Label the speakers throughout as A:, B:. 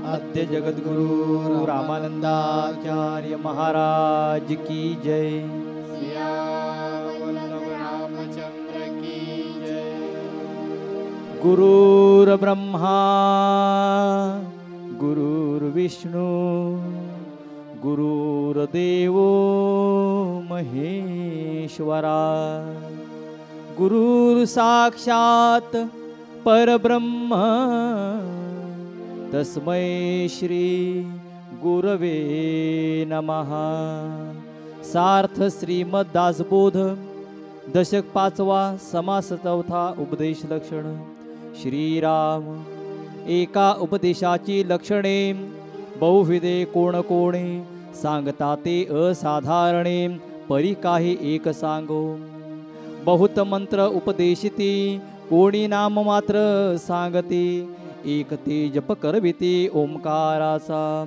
A: आद्य जगद्गुरु रामानंदाचार्य महाराज की जय। सियावल्लभ रामचंद्र की जय। गुरुर्ब्रह्मा गुरुर्विष्णु गुरुर्देवो महेश्वरा गुरुर्साक्षात् परब्रह्म तस्मै श्री गुरवे नमः। सार्थ श्रीमद दासबोध दशक 5वा समास 4था उपदेश लक्षण। श्रीराम एका उपदेशाची लक्षणे बहुविधे कोणे सांगता ते असाधारणे परी काही एक सांगो। बहुत मंत्र उपदेशिती कोणी नाम मात्र सांगते एक ते जप करविते ओंकाराचा।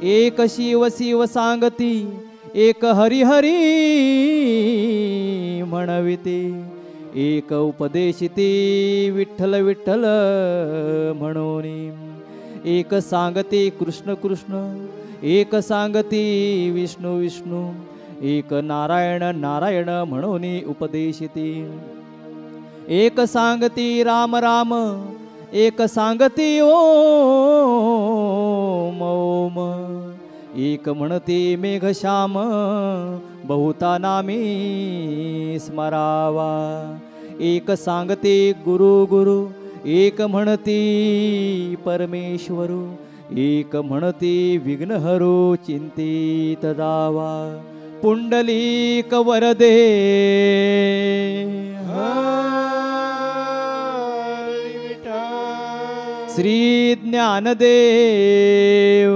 A: एक शिव शिव सांगती एक हरी हरी म्हणविते एक उपदेशिते विठ्ठल विठ्ठल म्हणून। एक सांगते कृष्ण कृष्ण एक सांगती विष्णू विष्णू एक नारायण नारायण म्हणून उपदेशिते। एक सांगती राम राम एक सांगती ओम ओम एक म्हणते मेघश्याम बहुता नामी स्मरावा। एक सांगते गुरु गुरु एक म्हणती परमेश्वरू एक म्हणती विघ्नहरो चिंतित दावा। पुंडलीक वरदे श्री ज्ञानदेव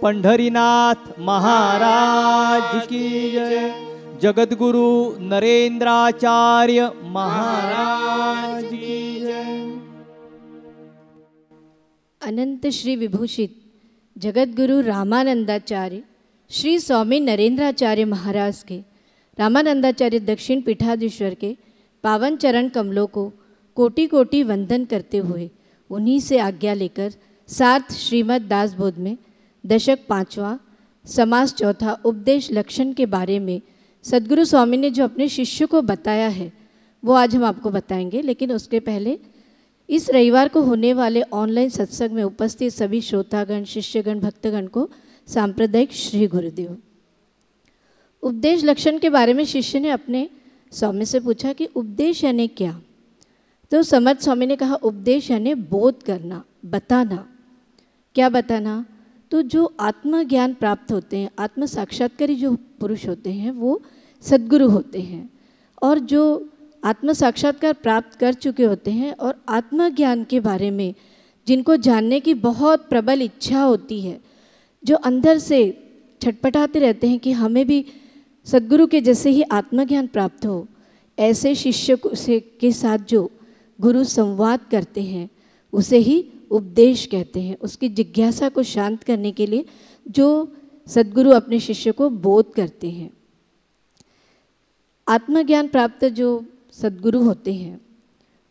A: पंढरीनाथ महाराज की जय। जगद्गुरु नरेंद्राचार्य महाराज की जय।
B: अनंत श्री विभूषित जगद्गुरु रामानंदाचार्य श्री स्वामी नरेंद्राचार्य महाराज के रामानंदाचार्य दक्षिण पीठाधीश्वर के पावन चरण कमलों को कोटि कोटि वंदन करते हुए उन्हीं से आज्ञा लेकर सार्थ श्रीमद दासबोध में दशक 5वां समास 4था उपदेश लक्षण के बारे में सद्गुरु स्वामी ने जो अपने शिष्य को बताया है वो आज हम आपको बताएंगे। लेकिन उसके पहले इस रविवार को होने वाले ऑनलाइन सत्संग में उपस्थित सभी श्रोतागण शिष्यगण भक्तगण को सांप्रदायिक श्री गुरुदेव। उपदेश लक्षण के बारे में शिष्य ने अपने स्वामी से पूछा कि उपदेश यानी क्या। तो समर्थ स्वामी ने कहा उपदेश यानी बोध करना बताना। क्या बताना? तो जो आत्मज्ञान प्राप्त होते हैं आत्म साक्षात्कारी जो पुरुष होते हैं वो सद्गुरु होते हैं। और जो आत्म साक्षात्कार प्राप्त कर चुके होते हैं और आत्मज्ञान के बारे में जिनको जानने की बहुत प्रबल इच्छा होती है, जो अंदर से छटपटाते रहते हैं कि हमें भी सद्गुरु के जैसे ही आत्मज्ञान प्राप्त हो, ऐसे शिष्य के साथ जो गुरु संवाद करते हैं उसे ही उपदेश कहते हैं। उसकी जिज्ञासा को शांत करने के लिए जो सद्गुरु अपने शिष्य को बोध करते हैं। आत्मज्ञान प्राप्त जो सद्गुरु होते हैं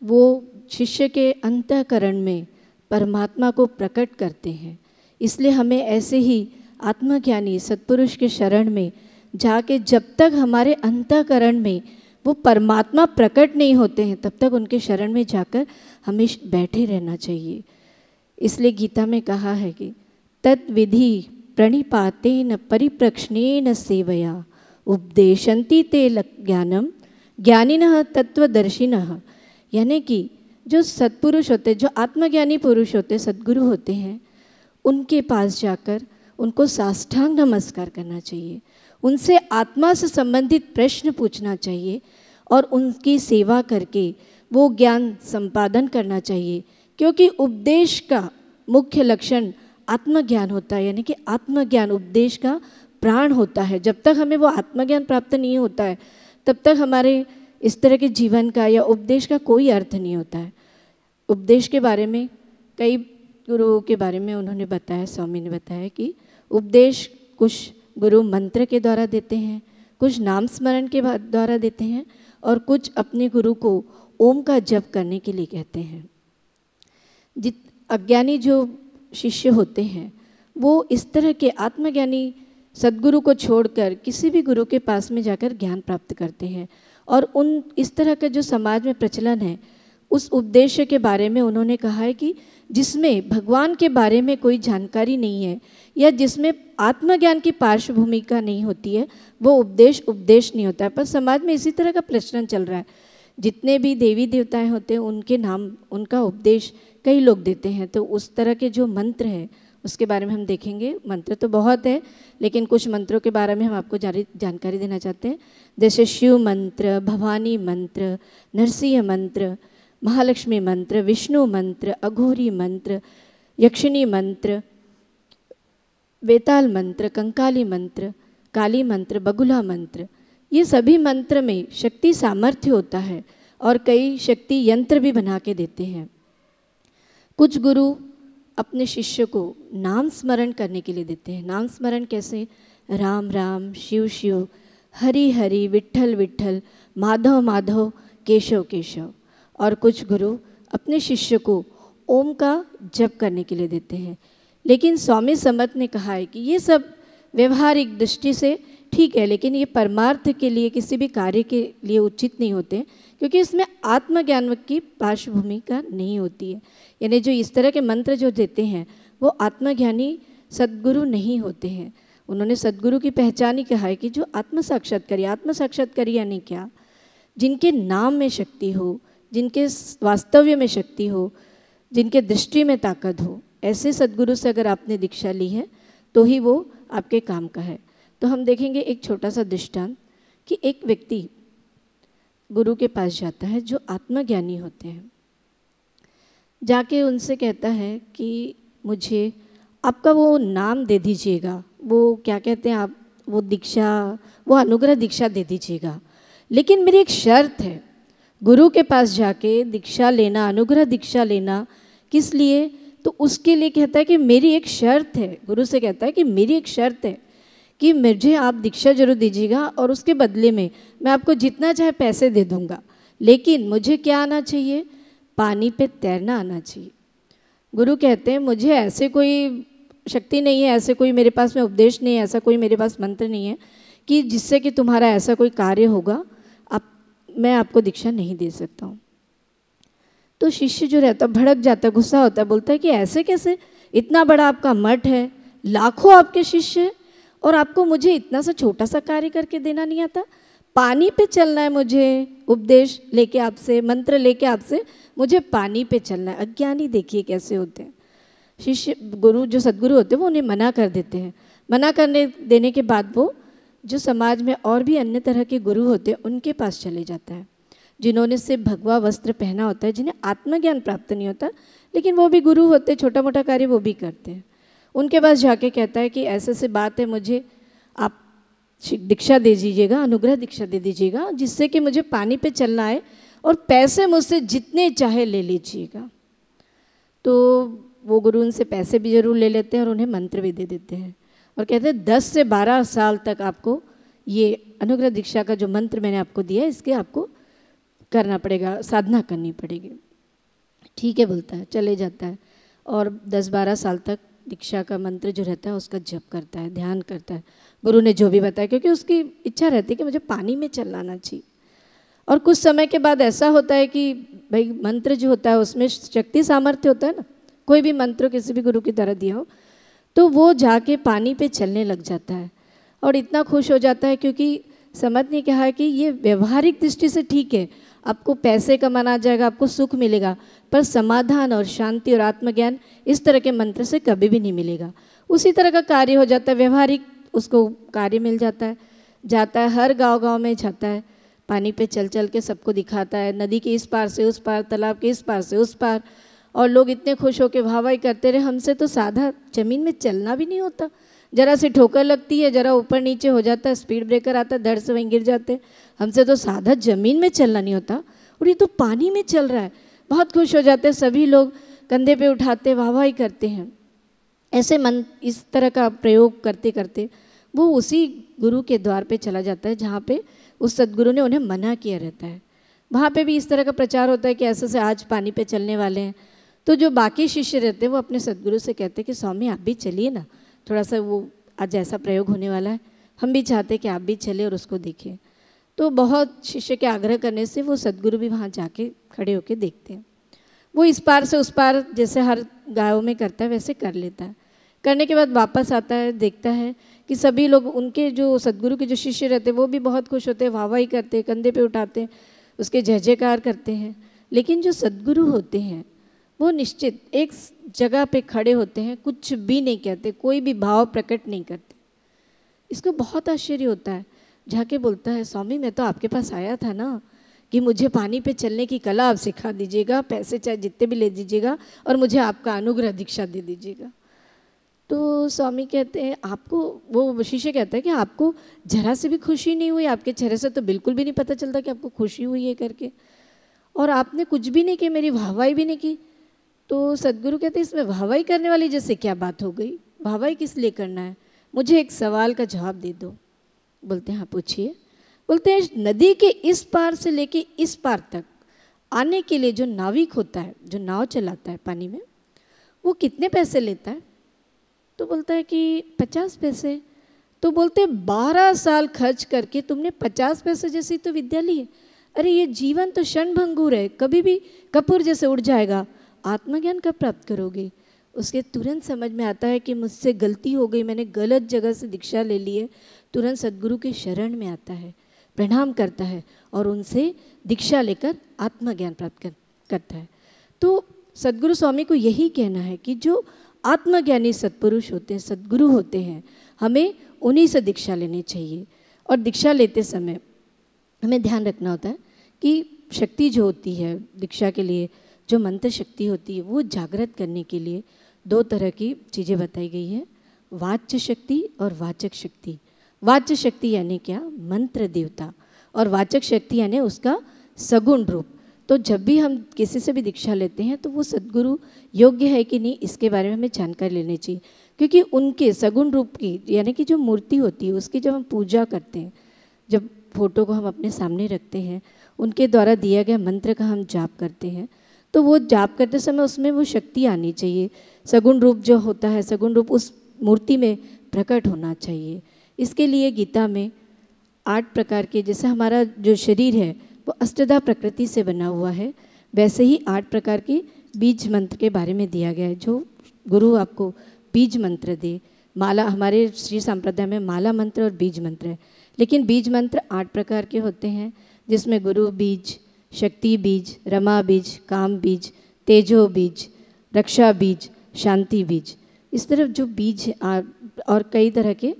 B: वो शिष्य के अंतःकरण में परमात्मा को प्रकट करते हैं। इसलिए हमें ऐसे ही आत्मज्ञानी सत्पुरुष के शरण में जाके जब तक हमारे अंतःकरण में वो परमात्मा प्रकट नहीं होते हैं तब तक उनके शरण में जाकर हमें बैठे रहना चाहिए। इसलिए गीता में कहा है कि तद्विधि प्रणिपातेन परिप्रश्नेन सेवया उपदेशन्ति ते ज्ञानम ज्ञानिनः तत्वदर्शिनः। यानी कि जो सत्पुरुष होते, जो आत्मज्ञानी पुरुष होते, सद्गुरु होते हैं, उनके पास जाकर उनको साष्टांग नमस्कार करना चाहिए, उनसे आत्मा से संबंधित प्रश्न पूछना चाहिए और उनकी सेवा करके वो ज्ञान संपादन करना चाहिए, क्योंकि उपदेश का मुख्य लक्षण आत्मज्ञान होता है, यानी कि आत्मज्ञान उपदेश का प्राण होता है। जब तक हमें वो आत्मज्ञान प्राप्त नहीं होता है तब तक हमारे इस तरह के जीवन का या उपदेश का कोई अर्थ नहीं होता है। उपदेश के बारे में कई गुरुओं के बारे में उन्होंने बताया, स्वामी ने बताया कि उपदेश कुछ गुरु मंत्र के द्वारा देते हैं, कुछ नाम स्मरण के द्वारा देते हैं और कुछ अपने गुरु को ओम का जप करने के लिए कहते हैं। अज्ञानी जो शिष्य होते हैं वो इस तरह के आत्मज्ञानी सद्गुरु को छोड़कर किसी भी गुरु के पास में जाकर ज्ञान प्राप्त करते हैं। और उन इस तरह का जो समाज में प्रचलन है उस उपदेश के बारे में उन्होंने कहा है कि जिसमें भगवान के बारे में कोई जानकारी नहीं है या जिसमें आत्मज्ञान की पार्श्वभूमिका नहीं होती है वो उपदेश नहीं होता है। पर समाज में इसी तरह का प्रचलन चल रहा है। जितने भी देवी देवताएं होते हैं उनके नाम, उनका उपदेश कई लोग देते हैं। तो उस तरह के जो मंत्र है उसके बारे में हम देखेंगे। मंत्र तो बहुत है लेकिन कुछ मंत्रों के बारे में हम आपको जानकारी देना चाहते हैं। जैसे शिव मंत्र, भवानी मंत्र, नरसिंह मंत्र, महालक्ष्मी मंत्र, विष्णु मंत्र, अघोरी मंत्र, यक्षिणी मंत्र, वेताल मंत्र, कंकाली मंत्र, काली मंत्र, बगुला मंत्र, ये सभी मंत्र में शक्ति सामर्थ्य होता है और कई शक्ति यंत्र भी बना के देते हैं। कुछ गुरु अपने शिष्य को नाम स्मरण करने के लिए देते हैं। नाम स्मरण कैसे? राम राम, शिव शिव, हरि हरि, विट्ठल विट्ठल, माधव माधव, केशव केशव। और कुछ गुरु अपने शिष्य को ओम का जप करने के लिए देते हैं। लेकिन स्वामी समर्थ ने कहा है कि ये सब व्यवहारिक दृष्टि से ठीक है, लेकिन ये परमार्थ के लिए, किसी भी कार्य के लिए उचित नहीं होते, क्योंकि इसमें आत्मज्ञान की पार्श्वभूमिका नहीं होती है। यानी जो इस तरह के मंत्र जो देते हैं वो आत्मज्ञानी सद्गुरु नहीं होते हैं। उन्होंने सद्गुरु की पहचान ही कहा है कि जो आत्म साक्षात्कारी यानी क्या? जिनके नाम में शक्ति हो, जिनके वास्तव्य में शक्ति हो, जिनके दृष्टि में ताकत हो, ऐसे सद्गुरु से अगर आपने दीक्षा ली है तो ही वो आपके काम का है। तो हम देखेंगे एक छोटा सा दृष्टांत कि एक व्यक्ति गुरु के पास जाता है जो आत्मज्ञानी होते हैं, जाके उनसे कहता है कि मुझे आपका वो नाम दे दीजिएगा, वो क्या कहते हैं आप, वो दीक्षा, वो अनुग्रह दीक्षा दे दीजिएगा, लेकिन मेरी एक शर्त है। गुरु के पास जाके दीक्षा लेना, अनुग्रह दीक्षा लेना किस लिए? तो उसके लिए कहता है कि मेरी एक शर्त है। गुरु से कहता है कि मेरी एक शर्त है कि मुझे आप दीक्षा जरूर दीजिएगा और उसके बदले में मैं आपको जितना चाहे पैसे दे दूंगा, लेकिन मुझे क्या आना चाहिए? पानी पे तैरना आना चाहिए। गुरु कहते हैं मुझे ऐसे कोई शक्ति नहीं है, ऐसे कोई मेरे पास में उपदेश नहीं है, ऐसा कोई मेरे पास मंत्र नहीं है कि जिससे कि तुम्हारा ऐसा कोई कार्य होगा, मैं आपको दीक्षा नहीं दे सकता हूँ। तो शिष्य जो रहता भड़क जाता, गुस्सा होता है, बोलता है कि ऐसे कैसे? इतना बड़ा आपका मठ है, लाखों आपके शिष्य हैं और आपको मुझे इतना सा छोटा सा कार्य करके देना नहीं आता? पानी पे चलना है मुझे, उपदेश लेके आपसे, मंत्र लेके आपसे मुझे पानी पे चलना है। अज्ञानी देखिए कैसे होते हैं शिष्य। गुरु जो सद्गुरु होते हैं वो उन्हें मना कर देते हैं। मना करने देने के बाद वो जो समाज में और भी अन्य तरह के गुरु होते हैं उनके पास चले जाता है, जिन्होंने सिर्फ भगवा वस्त्र पहना होता है, जिन्हें आत्मज्ञान प्राप्त नहीं होता, लेकिन वो भी गुरु होते, छोटा मोटा कार्य वो भी करते हैं। उनके पास जाके कहता है कि ऐसे ऐसे बात है, मुझे आप दीक्षा दे दीजिएगा, अनुग्रह दीक्षा दे दीजिएगा, जिससे कि मुझे पानी पे चलना है और पैसे मुझसे जितने चाहे ले लीजिएगा। तो वो गुरु उनसे पैसे भी जरूर ले लेते हैं और उन्हें मंत्र भी दे देते हैं और कहते हैं 10 से 12 साल तक आपको ये अनुग्रह दीक्षा का जो मंत्र मैंने आपको दिया है इसके आपको करना पड़ेगा, साधना करनी पड़ेगी। ठीक है बोलता है, चले जाता है और 10-12 साल तक दीक्षा का मंत्र जो रहता है उसका जप करता है, ध्यान करता है, गुरु ने जो भी बताया, क्योंकि उसकी इच्छा रहती है कि मुझे पानी में चलाना चाहिए। और कुछ समय के बाद ऐसा होता है कि भाई मंत्र जो होता है उसमें शक्ति सामर्थ्य होता है ना, कोई भी मंत्र किसी भी गुरु की तरह दिया हो तो वो जाके पानी पे चलने लग जाता है और इतना खुश हो जाता है, क्योंकि समझ ने कहा है कि ये व्यवहारिक दृष्टि से ठीक है, आपको पैसे कमाना आ जाएगा, आपको सुख मिलेगा, पर समाधान और शांति और आत्मज्ञान इस तरह के मंत्र से कभी भी नहीं मिलेगा। उसी तरह का कार्य हो जाता है, व्यवहारिक उसको कार्य मिल जाता है, जाता है, हर गांव-गांव में जाता है, पानी पे चल चल के सबको दिखाता है, नदी के इस पार से उस पार, तालाब के इस पार से उस पार, और लोग इतने खुश होकर वाहवाही करते रहे। हमसे तो साधा ज़मीन में चलना भी नहीं होता, ज़रा सी ठोकर लगती है, ज़रा ऊपर नीचे हो जाता है, स्पीड ब्रेकर आता है, धड़ से वहीं गिर जाते हैं। हमसे तो साधा ज़मीन में चलना नहीं होता, और ये तो पानी में चल रहा है। बहुत खुश हो जाते हैं, सभी लोग कंधे पे उठाते वाहवाही करते हैं। ऐसे मन इस तरह का प्रयोग करते करते वो उसी गुरु के द्वार पे चला जाता है जहाँ पे उस सद्गुरु ने उन्हें मना किया रहता है। वहाँ पे भी इस तरह का प्रचार होता है कि ऐसे से आज पानी पे चलने वाले हैं। तो जो बाकी शिष्य रहते हैं वो अपने सद्गुरु से कहते हैं कि स्वामी आप भी चलिए ना, थोड़ा सा वो आज ऐसा प्रयोग होने वाला है, हम भी चाहते हैं कि आप भी चले और उसको देखें। तो बहुत शिष्य के आग्रह करने से वो सद्गुरु भी वहाँ जाके खड़े होकर देखते हैं। वो इस पार से उस पार जैसे हर गाँव में करता है वैसे कर लेता है। करने के बाद वापस आता है, देखता है कि सभी लोग उनके जो सद्गुरु के जो शिष्य रहते हैं वो भी बहुत खुश होते हैं, वाहवाही करते हैं, कंधे पे उठाते हैं, उसके जय जयकार करते हैं। लेकिन जो सद्गुरु होते हैं वो निश्चित एक जगह पे खड़े होते हैं, कुछ भी नहीं कहते, कोई भी भाव प्रकट नहीं करते। इसको बहुत आश्चर्य होता है। जाके बोलता है स्वामी मैं तो आपके पास आया था ना कि मुझे पानी पे चलने की कला आप सिखा दीजिएगा, पैसे चाहे जितने भी ले दीजिएगा और मुझे आपका अनुग्रह दीक्षा दे दीजिएगा। तो स्वामी कहते हैं आपको, वो शिष्य कहता है कि आपको जरा से भी खुशी नहीं हुई, आपके चेहरे से तो बिल्कुल भी नहीं पता चलता कि आपको खुशी हुई है करके, और आपने कुछ भी नहीं किया, मेरी वाहवाही भी नहीं की। तो सद्गुरु कहते हैं इसमें वाहवाही करने वाली जैसे क्या बात हो गई, वाहवाही किस लिए करना है, मुझे एक सवाल का जवाब दे दो। बोलते हैं हाँ पूछिए। बोलते हैं नदी के इस पार से लेके इस पार तक आने के लिए जो नाविक होता है, जो नाव चलाता है पानी में, वो कितने पैसे लेता है? तो बोलता है कि 50 पैसे। तो बोलते 12 साल खर्च करके तुमने 50 पैसे जैसी तो विद्या ली है। अरे ये जीवन तो क्षणभंगुर है, कभी भी कपूर जैसे उड़ जाएगा, आत्मज्ञान कब प्राप्त करोगे? उसके तुरंत समझ में आता है कि मुझसे गलती हो गई, मैंने गलत जगह से दीक्षा ले ली है। तुरंत सद्गुरु के शरण में आता है, प्रणाम करता है और उनसे दीक्षा लेकर आत्मज्ञान प्राप्त करता है। तो सद्गुरु स्वामी को यही कहना है कि जो आत्मज्ञानी सत्पुरुष होते हैं, सद्गुरु होते हैं, हमें उन्हीं से दीक्षा लेनी चाहिए। और दीक्षा लेते समय हमें ध्यान रखना होता है कि शक्ति जो होती है दीक्षा के लिए, जो मंत्र शक्ति होती है, वो जागृत करने के लिए 2 तरह की चीज़ें बताई गई हैं, वाच्य शक्ति और वाचक शक्ति। वाच्य शक्ति यानी क्या? मंत्र देवता, और वाचक शक्ति यानी उसका सगुण रूप। तो जब भी हम किसी से भी दीक्षा लेते हैं तो वो सद्गुरु योग्य है कि नहीं इसके बारे में हमें जानकारी लेनी चाहिए, क्योंकि उनके सगुण रूप की यानी कि जो मूर्ति होती है उसकी जब हम पूजा करते हैं, जब फोटो को हम अपने सामने रखते हैं, उनके द्वारा दिया गया मंत्र का हम जाप करते हैं, तो वो जाप करते समय उसमें वो शक्ति आनी चाहिए, सगुण रूप जो होता है, सगुण रूप उस मूर्ति में प्रकट होना चाहिए। इसके लिए गीता में 8 प्रकार के, जैसे हमारा जो शरीर है वो अष्टधा प्रकृति से बना हुआ है, वैसे ही 8 प्रकार के बीज मंत्र के बारे में दिया गया है। जो गुरु आपको बीज मंत्र दे, माला, हमारे श्री संप्रदाय में माला मंत्र और बीज मंत्र है, लेकिन बीज मंत्र 8 प्रकार के होते हैं, जिसमें गुरु बीज, शक्ति बीज, रमा बीज, काम बीज, तेजो बीज, रक्षा बीज, शांति बीज, इस तरह जो बीज और कई तरह के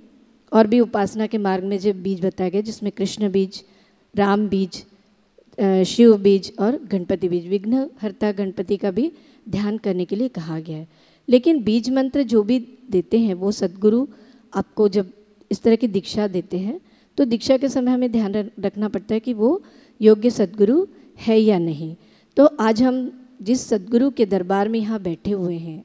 B: और भी उपासना के मार्ग में जो बीज बताए गए, जिसमें कृष्ण बीज, राम बीज, शिव बीज और गणपति बीज, विघ्न हर्ता गणपति का भी ध्यान करने के लिए कहा गया है। लेकिन बीज मंत्र जो भी देते हैं वो सद्गुरु आपको जब इस तरह की दीक्षा देते हैं तो दीक्षा के समय हमें ध्यान रखना पड़ता है कि वो योग्य सद्गुरु है या नहीं। तो आज हम जिस सद्गुरु के दरबार में यहाँ बैठे हुए हैं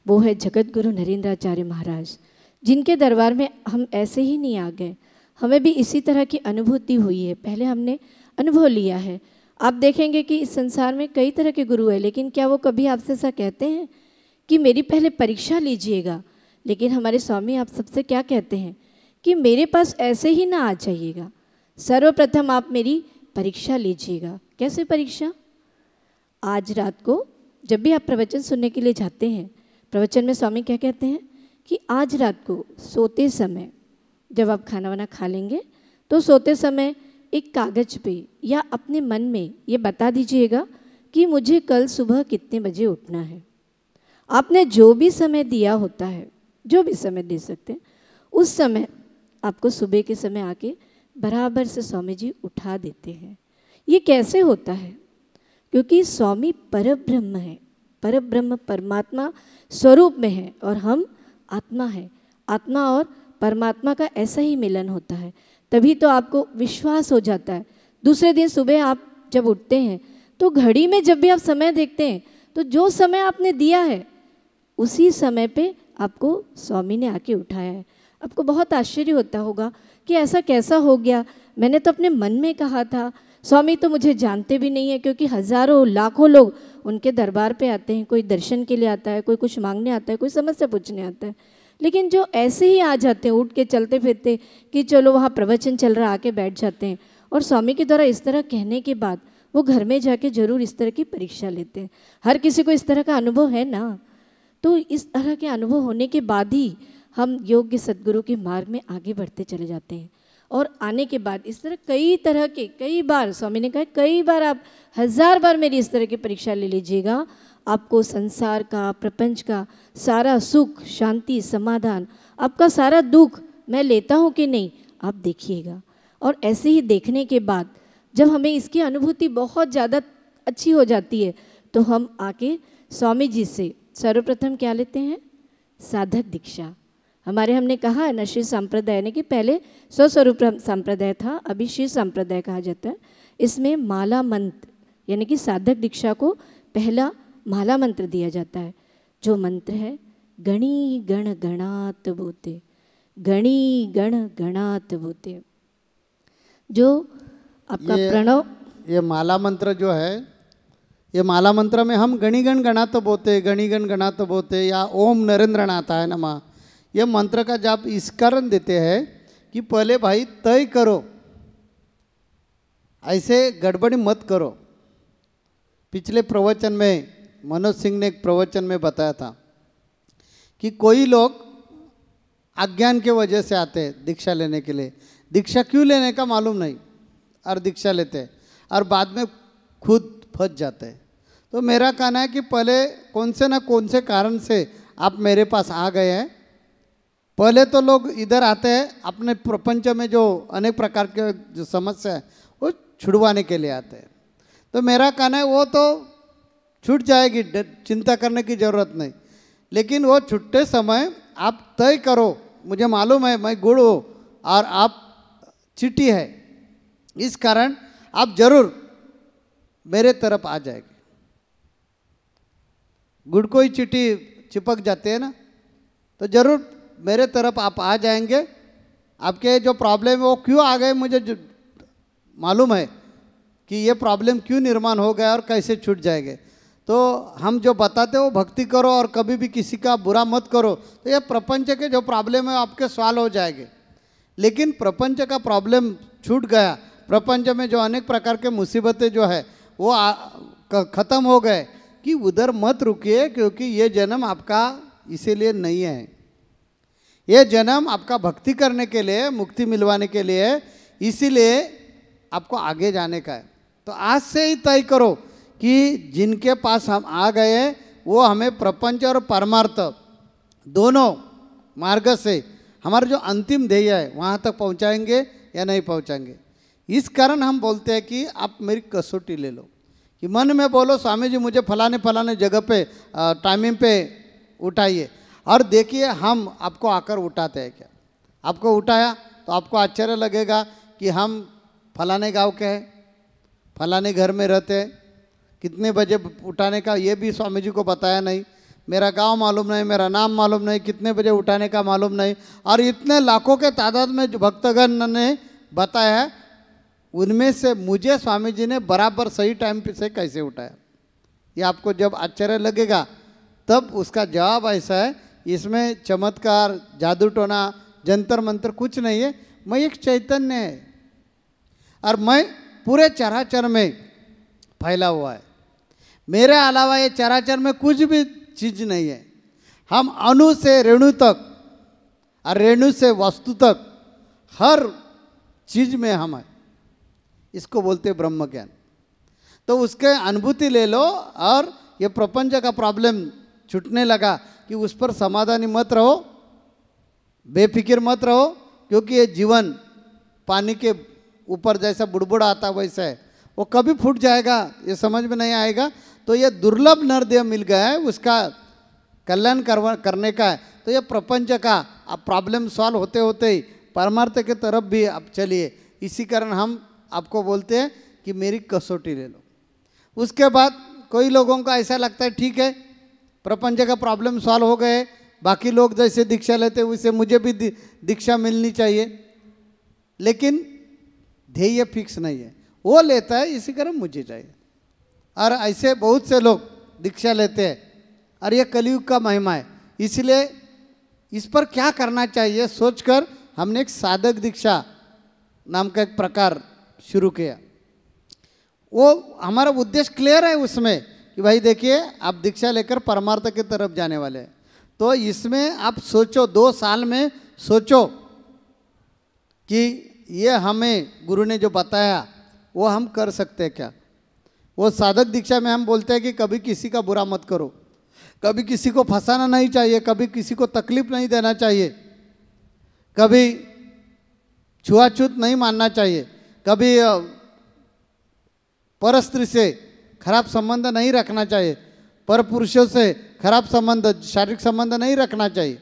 B: वो है जगत गुरु नरेंद्राचार्य महाराज, जिनके दरबार में हम ऐसे ही नहीं आ गए, हमें भी इसी तरह की अनुभूति हुई है, पहले हमने अनुभव लिया है। आप देखेंगे कि इस संसार में कई तरह के गुरु हैं, लेकिन क्या वो कभी आपसे ऐसा कहते हैं कि मेरी पहले परीक्षा लीजिएगा? लेकिन हमारे स्वामी आप सबसे क्या कहते हैं कि मेरे पास ऐसे ही ना आ जाइएगा, सर्वप्रथम आप मेरी परीक्षा लीजिएगा। कैसे परीक्षा? आज रात को जब भी आप प्रवचन सुनने के लिए जाते हैं, प्रवचन में स्वामी क्या कहते हैं कि आज रात को सोते समय जब आप खाना वाना खा लेंगे तो सोते समय एक कागज पे या अपने मन में ये बता दीजिएगा कि मुझे कल सुबह कितने बजे उठना है। आपने जो भी समय दिया होता है, जो भी समय दे सकते हैं, उस समय आपको सुबह के समय आके बराबर से स्वामी जी उठा देते हैं। ये कैसे होता है? क्योंकि स्वामी परब्रह्म है, परब्रह्म परमात्मा स्वरूप में है और हम आत्मा है। आत्मा और परमात्मा का ऐसा ही मिलन होता है, तभी तो आपको विश्वास हो जाता है। दूसरे दिन सुबह आप जब उठते हैं तो घड़ी में जब भी आप समय देखते हैं तो जो समय आपने दिया है उसी समय पे आपको स्वामी ने आके उठाया है। आपको बहुत आश्चर्य होता होगा कि ऐसा कैसा हो गया, मैंने तो अपने मन में कहा था, स्वामी तो मुझे जानते भी नहीं है, क्योंकि हज़ारों लाखों लोग उनके दरबार पे आते हैं। कोई दर्शन के लिए आता है, कोई कुछ मांगने आता है, कोई समस्या पूछने आता है। लेकिन जो ऐसे ही आ जाते हैं उठ के चलते फिरते कि चलो वहाँ प्रवचन चल रहा, आके बैठ जाते हैं, और स्वामी के द्वारा इस तरह कहने के बाद वो घर में जाके जरूर इस तरह की परीक्षा लेते हैं। हर किसी को इस तरह का अनुभव है ना, तो इस तरह के अनुभव होने के बाद ही हम योग्य सद्गुरु के मार्ग में आगे बढ़ते चले जाते हैं। और आने के बाद इस तरह कई बार स्वामी ने कहा, कई बार आप 1000 बार मेरी इस तरह की परीक्षा ले लीजिएगा, आपको संसार का, प्रपंच का सारा सुख, शांति, समाधान, आपका सारा दुख मैं लेता हूँ कि नहीं, आप देखिएगा। और ऐसे ही देखने के बाद जब हमें इसकी अनुभूति बहुत ज़्यादा अच्छी हो जाती है तो हम आके स्वामी जी से सर्वप्रथम क्या लेते हैं? साधक दीक्षा। हमारे हमने कहा है ना, श्री संप्रदाय ने कि पहले स्वस्वरूप संप्रदाय था, अभी श्री संप्रदाय कहा जाता है। इसमें माला मंत्र यानी कि साधक दीक्षा को पहला माला मंत्र दिया जाता है, जो मंत्र है गणी गण गणात बोते, गणी गण गणात बोते, जो आपका प्रणव।
C: ये माला मंत्र जो है, ये माला मंत्र में हम गणिगण गणात बोते, गणिगण गणात बोते या ओम नरेंद्रनाथ है नमा, ये मंत्र का जाप इस कारण देते हैं कि पहले भाई तय करो, ऐसे गड़बड़ी मत करो। पिछले प्रवचन में मनोज सिंह ने एक प्रवचन में बताया था कि कोई लोग अज्ञान के वजह से आते हैं दीक्षा लेने के लिए, दीक्षा क्यों लेने का मालूम नहीं और दीक्षा लेते हैं और बाद में खुद फंस जाते हैं। तो मेरा कहना है कि पहले कौन से ना कौन से कारण से आप मेरे पास आ गए हैं। पहले तो लोग इधर आते हैं अपने प्रपंच में जो अनेक प्रकार के जो समस्या है वो छुड़वाने के लिए आते हैं। तो मेरा कहना है वो तो छूट जाएगी, चिंता करने की ज़रूरत नहीं। लेकिन वो छुट्टे समय आप तय करो, मुझे मालूम है मैं गुड़ हूँ और आप चीटी है, इस कारण आप जरूर मेरे तरफ आ जाएंगे। गुड़ को ही चीटी चिपक जाते हैं ना, तो जरूर मेरे तरफ आप आ जाएंगे। आपके जो प्रॉब्लम है वो क्यों आ गए मुझे मालूम है कि ये प्रॉब्लम क्यों निर्माण हो गया और कैसे छूट जाएंगे। तो हम जो बताते वो भक्ति करो और कभी भी किसी का बुरा मत करो, तो ये प्रपंच के जो प्रॉब्लम है आपके सॉल्व हो जाएंगे। लेकिन प्रपंच का प्रॉब्लम छूट गया, प्रपंच में जो अनेक प्रकार के मुसीबतें जो है वो ख़त्म हो गए कि उधर मत रुकिए, क्योंकि ये जन्म आपका इसीलिए नहीं है। ये जन्म आपका भक्ति करने के लिए, मुक्ति मिलवाने के लिए, इसीलिए आपको आगे जाने का है। तो आज से ही तय करो कि जिनके पास हम आ गए वो हमें प्रपंच और परमार्थ दोनों मार्ग से हमारा जो अंतिम ध्येय है वहाँ तक पहुँचाएंगे या नहीं पहुँचाएंगे। इस कारण हम बोलते हैं कि आप मेरी कसौटी ले लो, कि मन में बोलो स्वामी जी मुझे फलाने फलाने जगह पे टाइमिंग पे उठाइए, और देखिए हम आपको आकर उठाते हैं क्या। आपको उठाया तो आपको आश्चर्य लगेगा कि हम फलाने गांव के हैं, फलाने घर में रहते हैं, कितने बजे उठाने का ये भी स्वामी जी को बताया नहीं, मेरा गांव मालूम नहीं, मेरा नाम मालूम नहीं, कितने बजे उठाने का मालूम नहीं। और इतने लाखों के तादाद में जो भक्तगण ने बताया है, उनमें से मुझे स्वामी जी ने बराबर सही टाइम पे से कैसे उठाया, ये आपको जब आश्चर्य लगेगा तब उसका जवाब ऐसा है। इसमें चमत्कार, जादू टोना, जंतर मंत्र कुछ नहीं है। मैं एक चैतन्य है और मैं पूरे चराचर में फैला हुआ है। मेरे अलावा ये चराचर में कुछ भी चीज़ नहीं है। हम अणु से रेणु तक और रेणु से वस्तु तक हर चीज़ में हम है। इसको बोलते ब्रह्म ज्ञान। तो उसके अनुभूति ले लो और ये प्रपंच का प्रॉब्लम छूटने लगा कि उस पर समाधानी मत रहो, बेफिक्र मत रहो, क्योंकि ये जीवन पानी के ऊपर जैसा बुड़बुड़ आता वैसा है, वो कभी फूट जाएगा ये समझ में नहीं आएगा। तो ये दुर्लभ नरदेह मिल गया है, उसका कल्याण करने का है। तो ये प्रपंच का अब प्रॉब्लम सॉल्व होते होते ही परमार्थ के तरफ भी अब चलिए। इसी कारण हम आपको बोलते हैं कि मेरी कसौटी ले लो। उसके बाद कोई लोगों का ऐसा लगता है ठीक है प्रपंच का प्रॉब्लम सॉल्व हो गए, बाकी लोग जैसे दीक्षा लेते हैं वैसे मुझे भी दीक्षा मिलनी चाहिए, लेकिन ध्येय फिक्स नहीं है। वो लेता है इसी कारण मुझे चाहिए। और ऐसे बहुत से लोग दीक्षा लेते हैं और ये कलयुग का महिमा है। इसलिए इस पर क्या करना चाहिए सोचकर हमने एक साधक दीक्षा नाम का एक प्रकार शुरू किया। वो हमारा उद्देश्य क्लियर है उसमें कि भाई देखिए आप दीक्षा लेकर परमार्थ की तरफ जाने वाले हैं। तो इसमें आप सोचो 2 साल में सोचो कि ये हमें गुरु ने जो बताया वो हम कर सकते हैं क्या। वो साधक दीक्षा में हम बोलते हैं कि कभी किसी का बुरा मत करो, कभी किसी को फंसाना नहीं चाहिए, कभी किसी को तकलीफ नहीं देना चाहिए, कभी छुआछूत नहीं मानना चाहिए, कभी पर स्त्री से खराब संबंध नहीं रखना चाहिए, पर पुरुषों से खराब संबंध शारीरिक संबंध नहीं रखना चाहिए,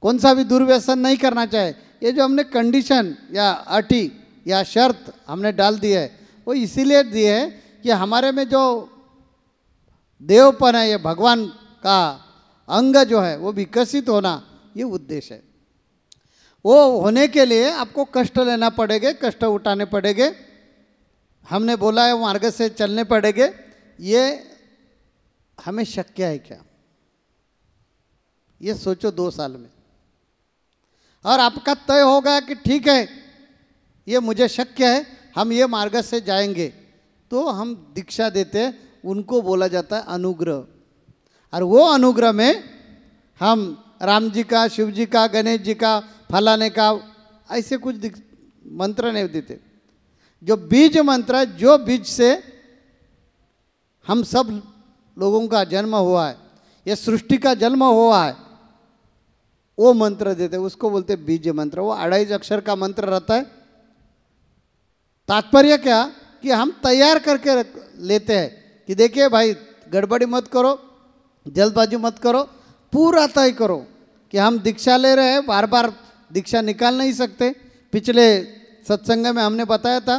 C: कौन सा भी दुर्व्यसन नहीं करना चाहिए। ये जो हमने कंडीशन या अटी या शर्त हमने डाल दी है वो इसीलिए दी है कि हमारे में जो देवपन है, ये भगवान का अंग जो है वो विकसित होना, ये उद्देश्य है। वो होने के लिए आपको कष्ट लेना पड़ेगा, कष्ट उठाने पड़ेंगे, हमने बोला है मार्ग से चलने पड़ेंगे। ये हमें शक्य है क्या, ये सोचो 2 साल में। और आपका तय होगा कि ठीक है ये मुझे शक्य है, हम ये मार्ग से जाएंगे, तो हम दीक्षा देते हैं, उनको बोला जाता है अनुग्रह। और वो अनुग्रह में हम राम जी का, शिव जी का, गणेश जी का, फलाने का ऐसे कुछ मंत्र नहीं देते। जो बीज मंत्र है, जो बीज से हम सब लोगों का जन्म हुआ है, ये सृष्टि का जन्म हुआ है, वो मंत्र देते, उसको बोलते बीज मंत्र। वो 28 अक्षर का मंत्र रहता है। तात्पर्य क्या कि हम तैयार करके लेते हैं कि देखिए भाई गड़बड़ी मत करो, जल्दबाजी मत करो, पूरा तय करो कि हम दीक्षा ले रहे हैं, बार बार दीक्षा निकाल नहीं सकते। पिछले सत्संग में हमने बताया था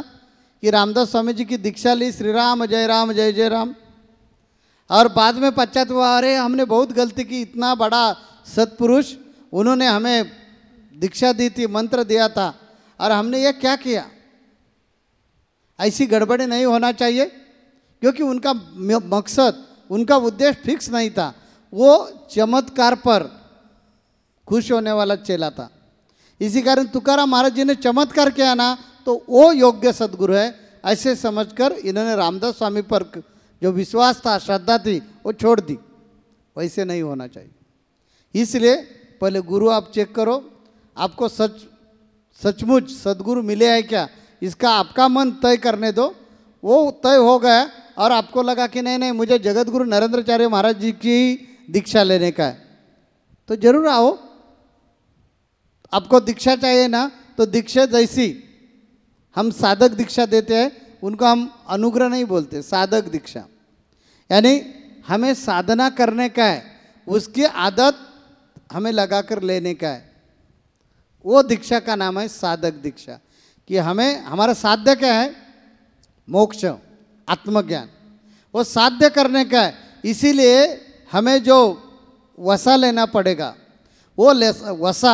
C: कि रामदास स्वामी जी की दीक्षा ली, श्री राम जय राम जय जय राम, और बाद में पश्चात हुआ अरे हमने बहुत गलती की, इतना बड़ा सत्पुरुष उन्होंने हमें दीक्षा दी थी, मंत्र दिया था, और हमने ये क्या किया। ऐसी गड़बड़ी नहीं होना चाहिए, क्योंकि उनका मकसद, उनका उद्देश्य फिक्स नहीं था। वो चमत्कार पर खुश होने वाला चेला था। इसी कारण तुकाराम महाराज जी ने चमत्कार किया ना, तो वो योग्य सद्गुरु है ऐसे समझकर इन्होंने रामदास स्वामी पर जो विश्वास था, श्रद्धा थी, वो छोड़ दी। वैसे नहीं होना चाहिए। इसलिए पहले गुरु आप चेक करो, आपको सचमुच सद्गुरु मिले हैं क्या, इसका आपका मन तय करने दो। वो तय हो गया और आपको लगा कि नहीं नहीं मुझे जगत गुरु नरेंद्राचार्य महाराज जी की दीक्षा लेने का है, तो जरूर आओ। आपको दीक्षा चाहिए ना, तो दीक्षा जैसी हम साधक दीक्षा देते हैं, उनको हम अनुग्रह नहीं बोलते, साधक दीक्षा। यानी हमें साधना करने का है, उसकी आदत हमें लगाकर लेने का है, वो दीक्षा का नाम है साधक दीक्षा। कि हमें हमारा साध्य क्या है, मोक्ष, आत्मज्ञान, वो साध्य करने का है। इसीलिए हमें जो वसा लेना पड़ेगा, वो वसा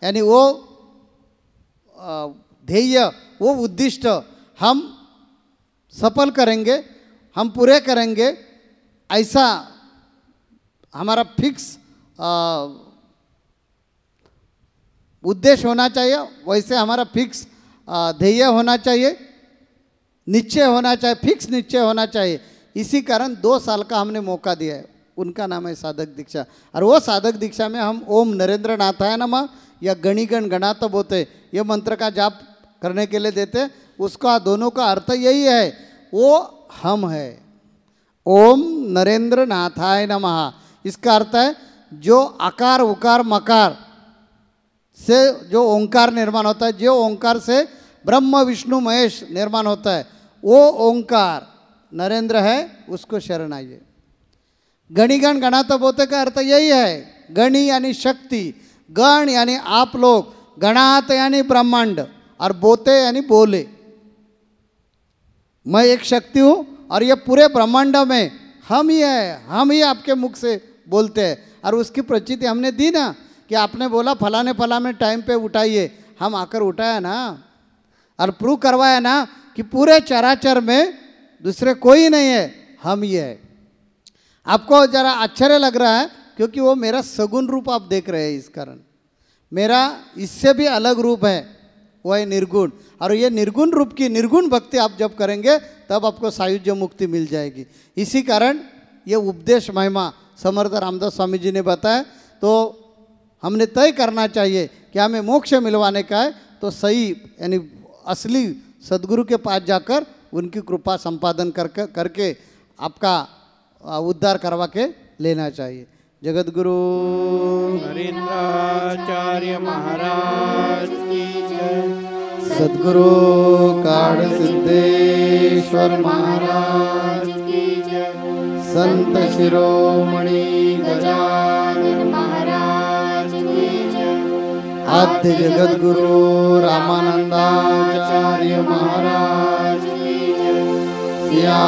C: यानी वो ध्येय, वो उद्दिष्ट हम सफल करेंगे, हम पूरे करेंगे, ऐसा हमारा फिक्स उद्देश्य होना चाहिए। वैसे हमारा फिक्स ध्येय होना चाहिए, निश्चय होना चाहिए, फिक्स निश्चय होना चाहिए। इसी कारण 2 साल का हमने मौका दिया है, उनका नाम है साधक दीक्षा। और वो साधक दीक्षा में हम ओम नरेंद्र नाथाय नमः या गणिगण गणात बोते, ये मंत्र का जाप करने के लिए देते। उसका दोनों का अर्थ यही है, वो हम है, ओम नरेंद्र नाथाय नमः। इसका अर्थ है जो आकार उकार मकार से जो ओंकार निर्माण होता है, जो ओंकार से ब्रह्म विष्णु महेश निर्माण होता है, वो ओंकार नरेंद्र है, उसको शरण आइए। गणिगण गणात बोते का अर्थ यही है। गणी यानी शक्ति, गण यानी आप लोग, गणात यानी ब्रह्मांड, और बोते यानी बोले। मैं एक शक्ति हूँ और ये पूरे ब्रह्मांड में हम ही है, हम ही आपके मुख से बोलते हैं। और उसकी प्रचिति हमने दी ना कि आपने बोला फलाने फलाने टाइम पे उठाइए, हम आकर उठाया ना, और प्रूव करवाया ना कि पूरे चराचर में दूसरे कोई नहीं है, हम ही है। आपको जरा आश्चर्य लग रहा है क्योंकि वो मेरा सगुण रूप आप देख रहे हैं, इस कारण मेरा इससे भी अलग रूप है, वो है निर्गुण। और ये निर्गुण रूप की निर्गुण भक्ति आप जब करेंगे तब आपको सायुज्य मुक्ति मिल जाएगी। इसी कारण ये उपदेश महिमा समर्थ रामदास स्वामी जी ने बताया। तो हमने तय करना चाहिए कि हमें मोक्ष मिलवाने का है तो सही यानी असली सदगुरु के पास जाकर उनकी कृपा संपादन करके आपका उद्धार करवा के लेना चाहिए। जगत गुरु
A: नरेंद्राचार्य महाराज की जय।
C: सदगुरु काड़ सिद्धेश्वर महाराज की जय। संत शिरोमणि गजानन महाराज की जय। आद्य जगत गुरु रामानंदाचार्य महाराज की जय। सिया